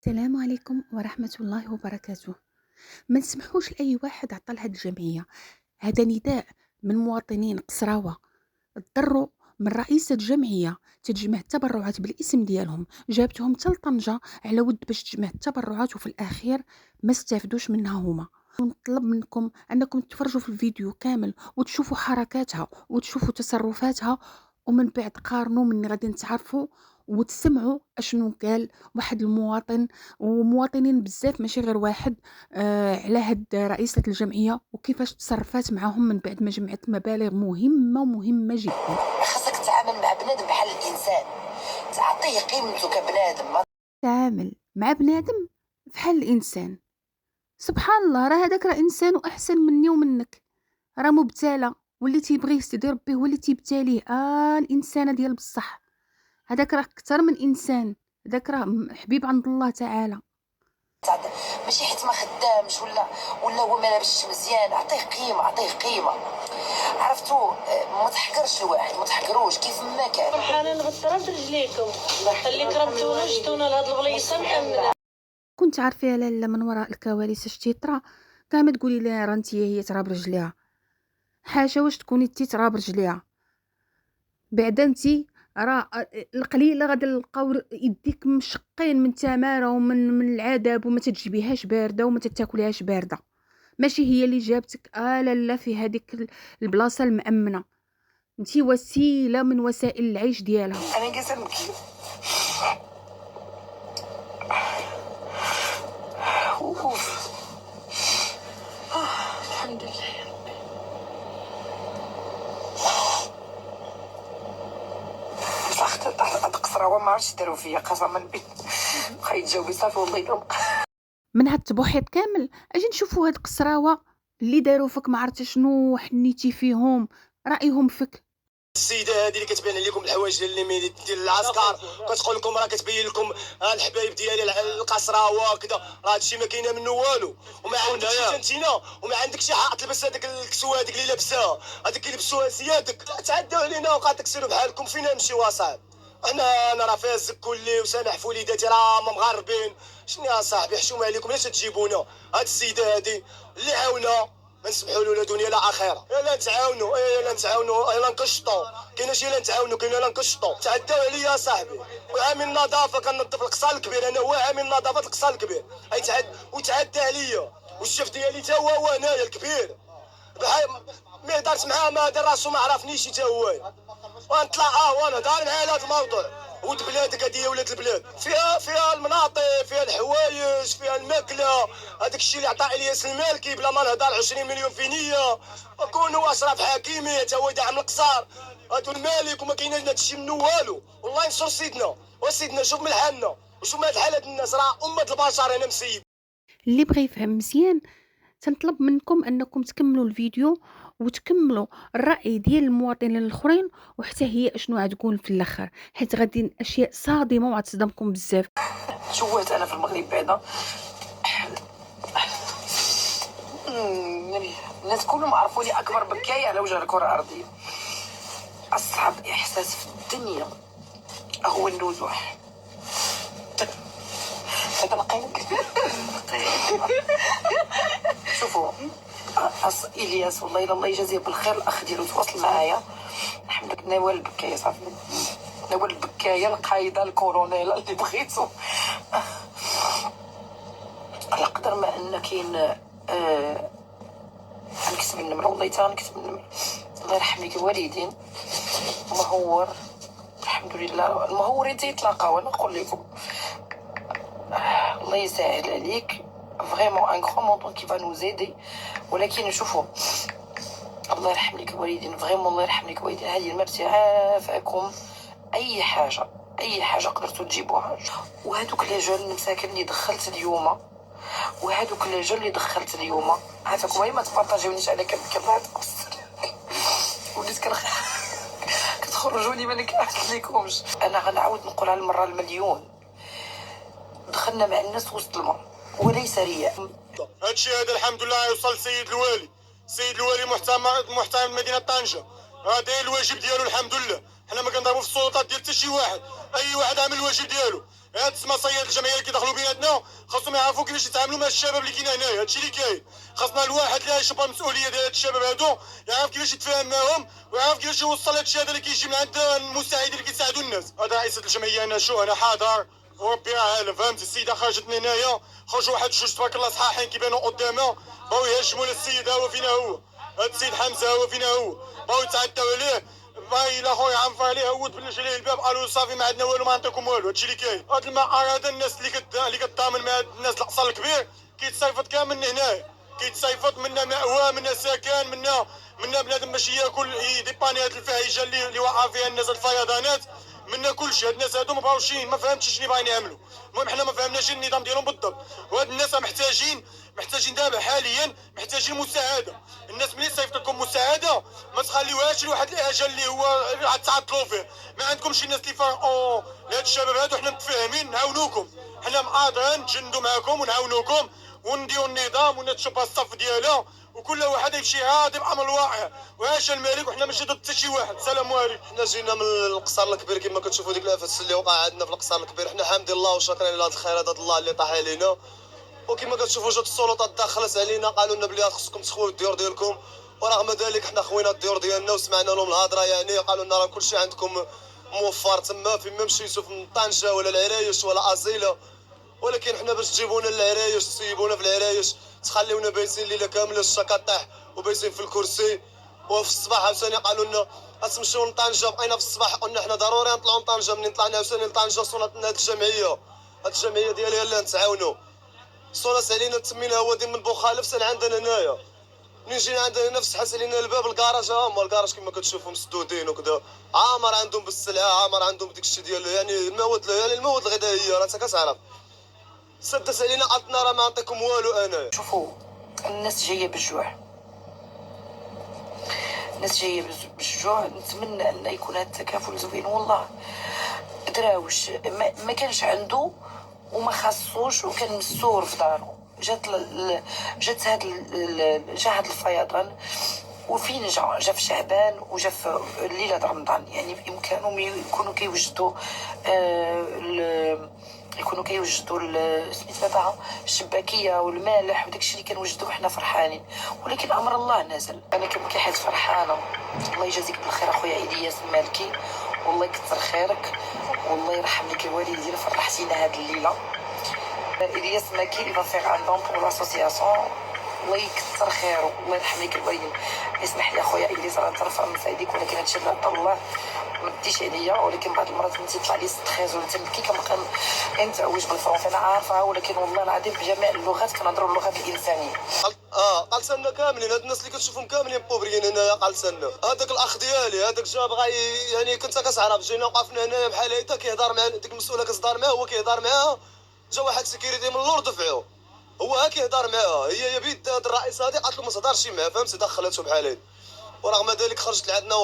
السلام عليكم ورحمة الله وبركاته. ما نسمحوش لأي واحد عطل هاد الجمعية. هذا نداء من مواطنين قصراوة تضروا من رئيسة جمعية تجمع التبرعات بالاسم ديالهم، جابتهم حتى لطنجة على ود باش تجمع التبرعات وفي الأخير ما استافدوش منها هما. ونطلب منكم أنكم تفرجوا في الفيديو كامل وتشوفوا حركاتها وتشوفوا تصرفاتها، ومن بعد قارنوا من غادي تعرفوا وتسمعوا اشنو قال واحد المواطن ومواطنين بزاف ماشي غير واحد على هاد رئيسة الجمعية وكيفاش تصرفات معهم من بعد ما جمعت مبالغ مهمة جدا. خاصك تتعامل مع بنادم بحال الانسان، تعطيه قيمته كبنادم. تعامل مع بنادم بحال الانسان. سبحان الله، راه هذاك راه انسان واحسن مني ومنك، راه مبتلى واللي تيبغيه سيدي ربي هو اللي تيبتاليه. الانسانه ديال بصح، هذاك راه اكثر من انسان، هذاك راه حبيب عند الله تعالى. ماشي حيت ما خدامش ولا هو ما لابسش مزيان، عطيه قيمه، عطيه قيمه. عرفتوا؟ ما تحقرش الواحد، ما تحقروش كيف ما كان. فرحانه نغطرها برجليكم، خلي كرمتونا جبتونا لهاد البليصه مأمنه. كنت عارفه يا لاله من وراء الكواليس اش تيطرا، كاع ما تقولي لي راه انت هي ترا برجليها. حاشا واش تكوني انت ترا برجليها، بعدا انت راه القليله غادي نلقاو يديك مشقين من التماره ومن العذاب، وما تتجبيهاش بارده وما تاكليهاش بارده. ماشي هي اللي جابتك لا في هذيك البلاصه المأمنه، انت وسيله من وسائل العيش ديالها. انا جالسه نبكي. الحمد لله يا ربي. بصح قصراوه ما عرفتش داروا فيا قسما بالله. بقى يتجاوبي صافي والله الا من هاد التبوحيط كامل اجي نشوفوا هاد قصراوه اللي داروا فيك ما عرفت شنو حنيتي فيهم، رايهم فيك. السيده هذه اللي كتبان عليكم الحوايج ديال العسكر، كتقول لكم راه كتبين لكم الحبايب ديالي القصراوه كذا، راه هادشي ما كاينه منه والو. وما عندكش تنتينا وما عندك شي حق تلبس هذاك الكسوه هذيك اللي لابسها، هذيك اللي لبسوها سيادك. تعداو علينا وقعدوا تكسروا بحالكم، فين نمشيو اصاحبي؟ انا راه فازك كلي وسامح في وليداتي، راه مغاربين. شنو يا صاحبي، حشومه عليكم علاش تجيبونا؟ هاد السيده هذه اللي عاونا ما نسمحوا له لا دنيا لا اخره. يلا نتعاونوا، يلا نتعاونوا، يلا نكشطوا. كاين شي لا نتعاونوا، كاين لا نكشطوا. تعداو عليا صاحبي. وعامل النظافه كنظف القصال الكبير، انا هو عامل نظافه القصال الكبير. وتعدى عليا والشيف ديالي تا هو انايا الكبير. بحال ما هضرت معاه، ما دار راسو ما عرفنيش حتى هو. ونطلع ونهضر مع هذا الموضوع. ود بلادك هذه يا ولاد البلاد، فيها المناطق، فيها الحوايج، فيها الماكله. هذاك الشيء اللي عطى الياس المالكي بلا ما نهضر 20 مليون في نيه. وكونوا اشراف حكيمي حتى هو داعم القصار. هادو المالك وما كاين هذا الشيء منه والو. والله ينصر سيدنا وسيدنا. شوف من حالنا وشوف من هاد الحالات الناس، راه امه البشر انا مسيب. اللي بغى يفهم مزيان تنطلب منكم انكم تكملوا الفيديو وتكملوا الراي ديال المواطنين الاخرين وحتى هي اشنو غتقول في الاخر، حيت غادي اشياء صادمه وغتصدمكم بزاف. شوهت انا في المغرب بعدا. الناس كلهم عرفوني اكبر بكايه على وجه الكره الارضيه. اصعب احساس في الدنيا هو النزوح. هذا لقينك. شوفوا الياس، والله الا الله يجازيه بالخير، الاخ ديالو تواصل معايا. الحمد لله ناوال البكايه صافي، ناوال البكايه القايده الكورونيل اللي بغيتو. على قدر ما ان كاين نكتب النمره، والله تا نكتب النمره. الله يرحم لك الوالدين. مهور الحمد لله، المهورين تيتلاقاو. انا نقول لكم الله يسهل عليك، فريمون ان غران مونطون كي فا نوز ايدي. ولكن شوفوا الله يرحم لك الوالدين، فريمون الله يرحم لك الوالدين. هذه المرتي عافاكم، اي حاجه قدرتوا تجيبوها. وهذوك لي جون المساكن اللي دخلت اليوم، وهذوك لي جون اللي دخلت اليوم، عافاكم غير ما تبارطاجيونيش على كبكبات. وليت كتخرجوا لي ما نكعت لكمش. انا غنعاود نقول على المره المليون، دخلنا مع الناس وسط الماء وليس رياء. هادشي هذا الحمد لله يوصل السيد الوالي. السيد الوالي محترم مدينه طنجه، هذا الواجب ديالو الحمد لله. حنا ما كنضربوا في السلطات ديال حتى شي واحد، اي واحد عامل الواجب ديالو. هاد السماسيه الجمعيه اللي كيدخلوا بيناتنا يعرفوا كيفاش يتعاملوا مع الشباب اللي كاين هنايا. هادشي اللي كاين. خاصنا الواحد اللي يشوف المسؤوليه ديال هاد الشباب هادو يعرف كيفاش يتفاهم معاهم ويعرف كيفاش يوصل هادشي هذا اللي كيجي من عند المساعدين اللي كيساعدوا الناس. هذا رئيس الجمعيه، انا شو انا حاضر وربي راه عالم. فهمت؟ السيده خرجت من هنايا، خرجوا واحد جوج تبارك الله صحاحين كيبانوا قدامها، بغاو يهجموا على السيد. ها هو فينا هو هاد السيد حمزه، هو فينا هو، بغاو يتعداو عليه. باغي الا خويا عنفر عليه، هود بلش عليه الباب، قالوا صافي ما عندنا والو، ما نعطيكم والو. هادشي اللي كاين. هاد المعار هذا الناس اللي كتضامن مع هاد الناس القصر الكبير كيتصيفط كاع من هنايا، كيتصيفط منا مأوى، منا سكن، منا بنادم باش ياكل يديباني هاد الفاحشه اللي واقعه فيها الناس، الفيضانات منا كلشي. هاد الناس هادو ما بغاوش، ما فهمتش شنو باغيين يعملوا. المهم حنا ما فهمناش النظام ديالهم بالضبط، وهاد الناس محتاجين دابا حاليا محتاجين مساعده. الناس ملي صيفط لكم مساعده ما تخليوهاش لواحد الاجل اللي هو تعطلوا فيه. ما عندكمش الناس اللي فرقوا لهاد الشباب هادو. حنا متفاهمين نعاونوكم، حنا مقادرين نجندوا معاكم ونعاونوكم ونديروا النظام ونتشوف الصف ديالها، وكل واحد يمشي هادي بامر الواقع وعاش الملك. وحنا ماشي ضد حتى شي واحد. السلام عليكم. حنا جينا من القصر الكبير كما كتشوفوا ديك الافات اللي وقع عندنا في القصر الكبير. حنا حامدين الله وشاكرين على هاد الخيرات هاد الله اللي طاح علينا. وكما كتشوفوا جات السلطات دخلت علينا، قالوا لنا بلي خصكم تخويو الديور ديالكم، ورغم ذلك حنا خوينا الديور ديالنا وسمعنا لهم الهضره. يعني قالوا لنا راه كلشي عندكم موفر تما، فين ما مشيتو في طنجه ولا العرايش ولا ازيله، ولكن حنا باش تجيبونا للعرايش تسيبونا في العرايش تخليونا بايسين ليله كامله الشكا طاح وبايسين في الكرسي. وفي الصباح عاوتاني قالوا لنا غتمشيو لطنجه. بقينا في الصباح قلنا حنا ضروري نطلعوا لطنجه. منين طلعنا عاوتاني لطنجه صونت لنا هاد الجمعيه ديالي اللي نتعاونوا. صونت علينا تمينا هو دي من بوخالف سال عندنا هنايا. منين جينا عندنا هنا فتحت علينا الباب الكراج. ها هما الكراج كما كتشوفوا مسدودين وكذا، عامر عندهم بالسلعه، عامر عندهم داكشي ديال يعني المواد الغذائيه. راه انت كتعرف سدس علينا عطنا راه ما نعطيكم والو. انا شوفوا الناس جايه بالجوع، الناس جايه بالجوع. نتمنى ان يكون هذا التكافل زوين. والله دراوش ما كانش عنده وما خاصوش وكان مسور في دارو. جات هاد الفيضان وفين جا في شعبان وجا في ليله رمضان. يعني بامكانهم يكونوا كيوجدوا يكونوا كيوجدوا سميتها الشباكيه والمالح وداكشي اللي كنوجدوه حنا فرحانين. ولكن امر الله نزل. انا كحد فرحانه. الله يجازيك بالخير اخويا الياس المالكي، والله يكثر خيرك، والله يرحم لك الوالدين. فرحتينا هاد الليله. الياس ماكي il va faire un don pour l'association. الله يكثر خيره، الله يرحم لك الوالدين. اسمح لي اخويا الياس راه ترفع من فايديك، ولكن هادشي اللي عطا الله ما ديش عليا. ولكن بعض المرات ملي تيطلع لي ستريس ولا تنبكي كنبقى نتعوج بالفرونسي. انا عارفه، ولكن والله العظيم بجميع اللغات كنهضروا اللغات الانسانيه. قالتنا كاملين هاد الناس اللي كتشوفهم كاملين بوبريين هنايا. قالتنا هذاك الاخ ديالي هذاك جا بغا يعني كنت كتعرف جينا وقفنا هنايا بحال هكا كيهضر مع ديك المسؤوله كتهضر معاه، هو كيهضر معاها. جا واحد سيكيريتي من اللور دفعوه، هو ها كيهضر معاها، هي بيد هاد الرئيس هادي قالت له ما تهضرش معاه. فهمتي؟ دخلته بحال هكا. ورغم ذلك خرجت لعندنا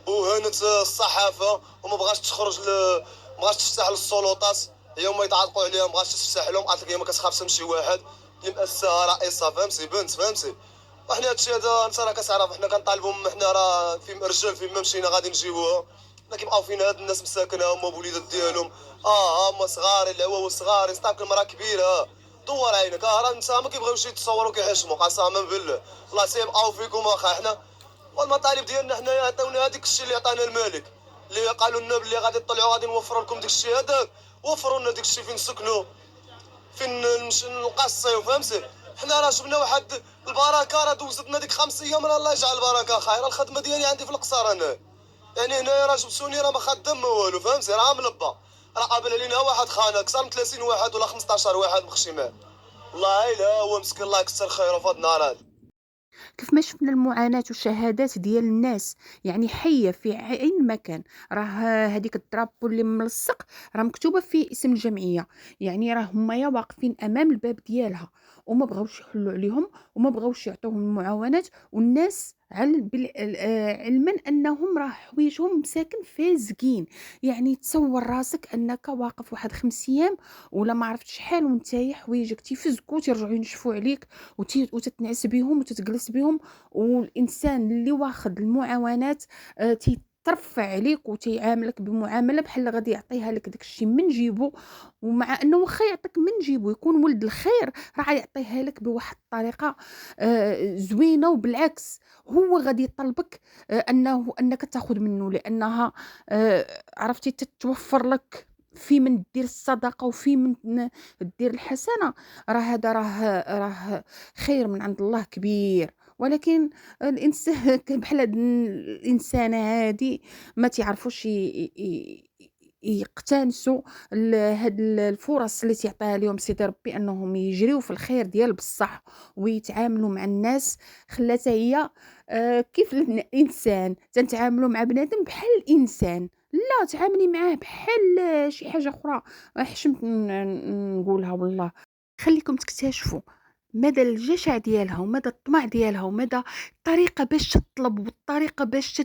وهانت الصحافه وما بغاش تخرج ما بغاش تفتح للسلطات. هي هما يتعاطقوا عليها ما بغاش تفتح لهم. قالت لك هي ما كتخافش من شي واحد اللي مأسسها رئيسها. فهمتي بنت؟ فهمتي؟ وحنا هادشي هذا انت راه كتعرف حنا كنطالبوا. حنا راه في رجال فين ما مشينا غادي نجيبوها. حنا كيبقاو فينا هاد الناس مساكنه هما بوليدات ديالهم. هما صغار العواو صغار يستعمل المراه كبيره. دور عينك. راه انت ما كيبغيوش يتصوروا كيحشموا قسما بالله. الله تيبقاو فيكم. واخا حنا والمطالب ديالنا حنايا عطاونا هذيك الشيء اللي عطانا الملك، اللي قالوا لنا بلي غادي تطلعوا غادي نوفروا لكم داك الشيء هذاك. وفروا لنا داك الشيء فين نسكنوا فين نقصيو. فهمتي؟ حنا راه جبنا واحد البركه. راه دوزت لنا ديك 5 ايام. راه الله يجعل البركه خير. الخدمه ديالي عندي في القصر انا. يعني هنايا راه جبتوني راه ما خدام ما والو. فهمتي؟ راه ملبى. راه قابل علينا واحد خانه اكثر من 30 واحد ولا 15 واحد مخشي معاه. والله الا هو مسكين الله يكثر خيره في هاد النهار هذا. كيف ما شفنا المعاناة والشهادات ديال الناس يعني حية في أي مكان. راه هذيك الدرابو اللي ملصق راه مكتوبة فيه اسم الجمعية. يعني راه هما واقفين أمام الباب ديالها وما بغاوش يحلوا عليهم وما بغاوش يعطوهم المعاونات. والناس علما أنهم راه حوايجهم مساكن فازقين. يعني تصور راسك أنك واقف واحد 5 أيام ولا ما عرفت شحال وانتايا حوايجك تيفزقوا تيرجعوا ينشفوا عليك وتتنعس بهم وتتجلس بهم. والانسان اللي واخد المعاونات ترفع عليك وتيعاملك بمعامله بحال غادي يعطيها لك داكشي من جيبو، ومع انه واخا يعطيك من جيبو يكون ولد الخير راه يعطيها لك بواحد الطريقه زوينه، وبالعكس هو غادي يطلبك انك تاخذ منه، لانها عرفتي تتوفر لك في من دير الصدقه وفي من دير الحسنه. هذا راه خير من عند الله كبير. ولكن الانسان بحال هاد الانسانه هادي ما تعرفوش يقتنسوا هاد الفرص اللي تيعطيها لهم سيدي ربي، انهم يجريو في الخير ديال بصح ويتعاملوا مع الناس. خلاتها هي كيف الانسان تنتعاملوا مع بنادم بحال الانسان، لا تعاملي معاه بحال شي حاجه اخرى. حشمت نقولها والله. خليكم تكتشفوا مدى الجشع ديالها ومدى الطمع ديالها ومدى الطريقه باش تطلب والطريقه باش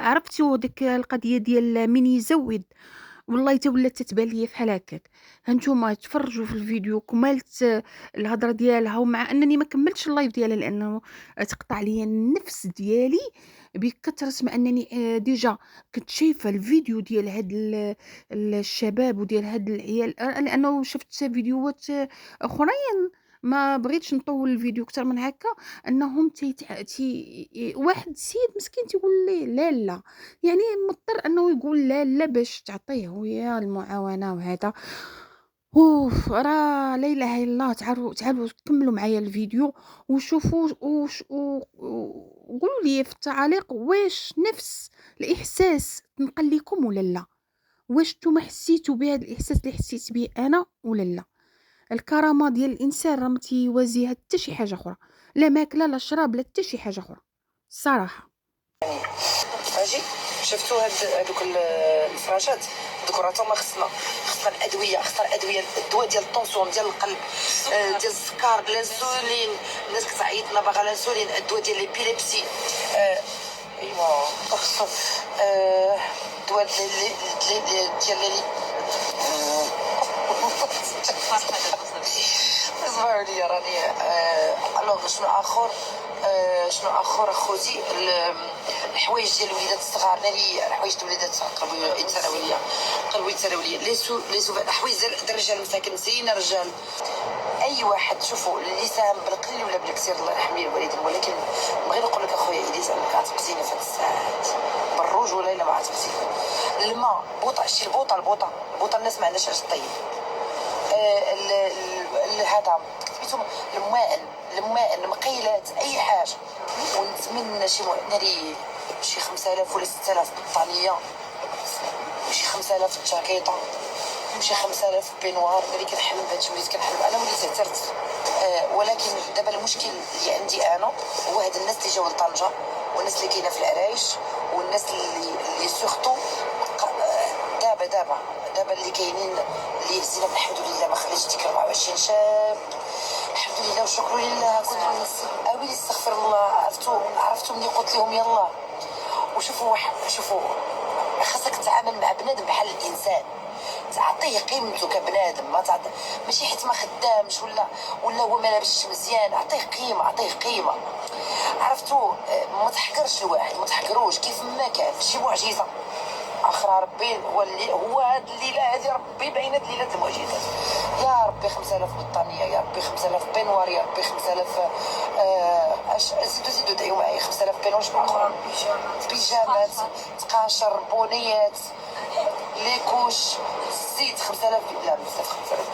عرفتوا ديك القضيه ديال من يزود. والله حتى ولات تتبان ليا بحال هكاك. هانتوما تفرجوا في الفيديو كملت الهضره ديالها، ومع انني ما كملتش اللايف ديالها لانه تقطع ليا النفس ديالي بكثره ما انني ديجا كنت شايفه الفيديو ديال هاد الشباب وديال هاد العيال، لانه شفت فيديوهات اخرين ما بغيتش نطول الفيديو اكثر من هكا. انهم واحد السيد مسكين تيقول ليه لا لا، يعني مضطر انه يقول لا لا باش تعطيه ويا المعاونه وهذا. اوف راه لا اله الا الله. تعالوا كملوا معايا الفيديو وشوفوا وقولوا لي في التعاليق واش نفس الاحساس نقل لكم ولا لا، واش نتوما حسيتوا بهذا الاحساس اللي حسيت به انا ولا لا. الكرامه ديال الانسان راه ما تيوازيها حتى شي حاجه اخرى، لا ماكله لا شراب لا حتى شي حاجه اخرى الصراحه. اجي شفتوا هذوك الفراشات دوك راه تما خصنا الادويه، الدواء ديال الطونسيون ديال القلب، ديال السكر، الانسولين. الناس كتعيطنا باغا الانسولين، الدواء ديال الابيليبسي. ايوا الدواء ديال لي اصبروا لي راني. الوغ شنو اخر اخوتي؟ الحوايج ديال الوليدات الصغار، ناري الحوايج ديال الوليدات قلبوا الثانويه لي سو الحوايج ديال الرجال مساكن نسينا الرجال. اي واحد شوفوا اللي ساهم بالقليل ولا بالكثير الله يرحم لي الوالدين. ولكن بغيت نقول لك اخويا اليز انك عتبتيني في هاد الساعات بالروج ولا الا ما عتبتي الماء بوطه. شتي البوطه الناس ما عندهاش علاش طيب. هذا كتبيتهم المائن المقيلات اي حاجه. ونتمنى شي ناري شي 5000 ولا 6000 بطانيه، وشي 5000 جاكيطه، وشي 5000 بينوار. ناري كنحلم بهادشي، وليت كنحلم انا وليت اعترت. ولكن دابا المشكل اللي عندي انا هو هاد الناس اللي جاو لطنجه، والناس اللي كاينه في العرايش، والناس اللي سورتو دابا اللي كاينين اللي هزينا الحمد لله ما خليتش ديك 24 شاب الحمد لله وشكر لله. كنت اويلي استغفر الله. عرفتوا ملي قلت لهم يلا وشوفوا خاصك تتعامل مع بنادم بحال الانسان، تعطيه قيمته كبنادم. ما تعطي ماشي حيت ما خدامش ولا هو ما لابسش مزيان. اعطيه قيمه. عرفتوا ما تحقرش الواحد، ما تحقروش كيف ما كان. شي معجزه اخرى ربي هو هاد الليله هذه ربي باين هاد الليله المعجزات. يا ربي 5000 بطانيه، يا ربي 5000 بينوار، يا ربي 5000 زيدوا دعيوا معايا 5000 بينوار. شنو اخرى؟ بيجامات، تقاشر، بونيات، ليكوش، زيت 5000 لا بزاف 5000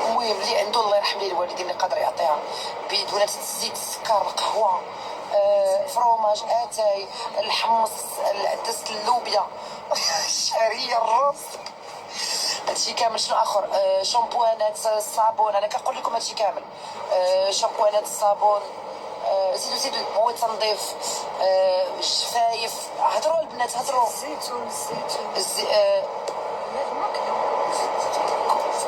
المهم اللي عنده الله يرحم ليه الوالدين اللي قادر يعطيها بيدونات الزيت، السكر، القهوه، فروماج، اتاي، الحمص، العدس، اللوبيا، الشعريه، الرز، هادشي كامل. شنو اخر؟ شامبوانات، الصابون. انا كنقول لكم هادشي كامل. شامبوانات، الصابون، زيدوا مواد تنظيف، الشفايف. هضروا البنات هضروا.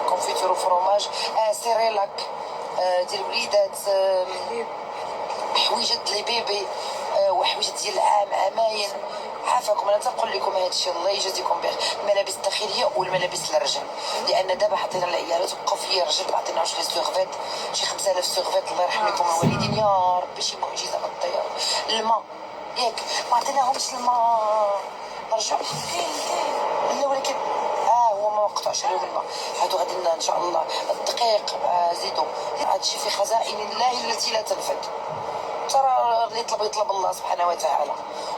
كونفيتور وفروماج، سيريلاك ديال الوليدات، حويجات لي بيبي، وحويجات ديال عامين. عافاكم. انا تنقول لكم هذا الشيء الله يجازيكم بخير. الملابس الداخليه والملابس للرجال، لان دابا حطينا العيالات وبقاو فيا الرجال ما عطيناهمش لي سيغفيت. شي 5000 سيغفيت الله يرحم لكم الوالدين. يا ربي شي معجزه بالطيار. الماء ياك ما عطيناهمش الماء رجعوا كاين لا ولكن هو ما قطعش عليهم الماء. هادو غادي ان شاء الله الدقيق زيدوا. هادشي في خزائن الله التي لا تنفد. ترى اللي يطلب الله سبحانه وتعالى،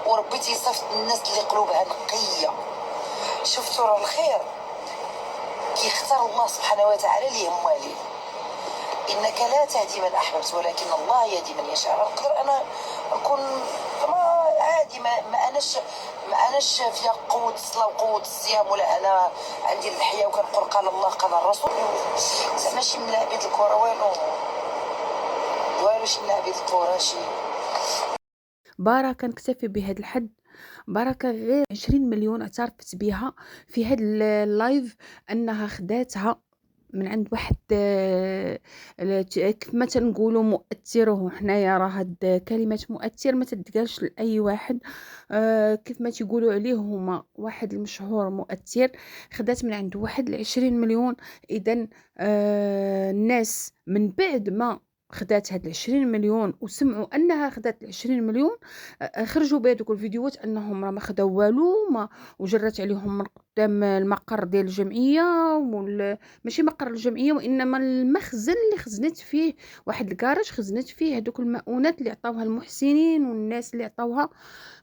وربي تيصيفط الناس اللي قلوبها نقيه. شفتوا راه الخير كيختار الله سبحانه وتعالى ليه مواليه. انك لا تهدي من احببت ولكن الله يهدي من يشاء. نقدر انا نكون عادي ما اناش فيها قوه الصلاه وقوه الصيام، ولا انا عندي اللحيه وكنقول قال الله قال الرسول. زعما شي من لعبه الكره والو شي من لعبه الكره شي. بركة نكتفي بهذا الحد. بركة غير 20 مليون اعترفت بها في هذا اللايف انها خداتها من عند واحد كيف ما تنقولوا مؤثر. وحنايا راه هاد كلمة مؤثر ما تتقالش لأي واحد. كيف ما تيقولوا عليه هما واحد المشهور مؤثر خدات من عند واحد 20 مليون. اذا الناس من بعد ما خدات هاد 20 مليون وسمعوا انها خدات 20 مليون خرجوا بهذوك الفيديوهات انهم راه ما خداو والو وجرت عليهم من قدام المقر ديال الجمعيه ماشي مقر الجمعيه وانما المخزن اللي خزنت فيه واحد الكراج خزنت فيه هذوك المؤونات اللي عطاوها المحسنين والناس اللي عطاوها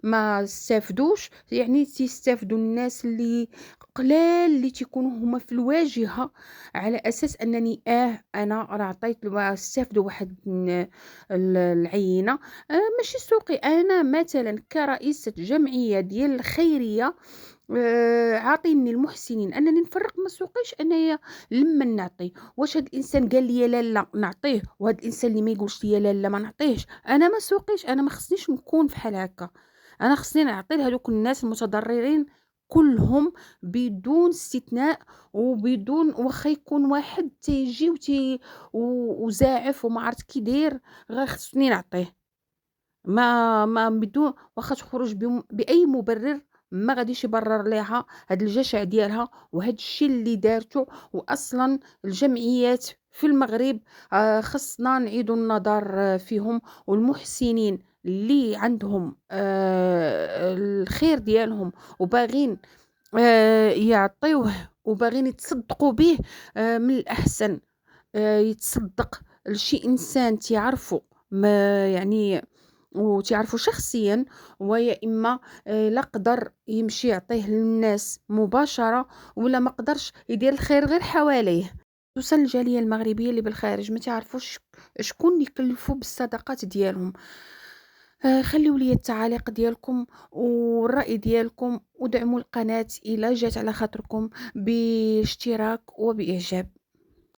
ما استافدوش. يعني تيستافدوا الناس اللي قلال اللي تيكونوا هما في الواجهه على اساس انني انا راه عطيت استافدوا واحد العينه. ماشي سوقي انا مثلا كرئيسه جمعيه ديال الخيريه عاطيني المحسنين انني نفرق. ما سوقيش انايا لما نعطي. واش هاد الانسان قال لي لا لا نعطيه وهاد الانسان اللي ما يقولش لي لا لا ما نعطيهش. انا ما سوقيش. انا ما خصنيش نكون بحال هكا. انا خصني نعطي لهذوك الناس المتضررين كلهم بدون استثناء وبدون واخا يكون واحد تيجي وزاعف وما عرفت كي داير غير خصني نعطيه. ما بدون واخا تخرج باي مبرر ما غاديش يبرر ليها هاد الجشع ديالها وهاد الشيء اللي دارته. واصلا الجمعيات في المغرب خصنا نعيدوا النظر فيهم. والمحسنين اللي عندهم الخير ديالهم وباغين يعطيوه وباغين يتصدقوا به من الاحسن يتصدق لشي انسان تعرفوا ما يعني وتعرفوا شخصيا. ويا اما لا قدر يمشي يعطيه للناس مباشره ولا ما قدرش يدير الخير غير حواليه. خصوصا الجاليه المغربيه اللي بالخارج ما تعرفوش شكون يكلفوا بالصدقات ديالهم. خليوا لي التعاليق ديالكم والرأي ديالكم ودعموا القناة إلى جات على خاطركم باشتراك وبإعجاب.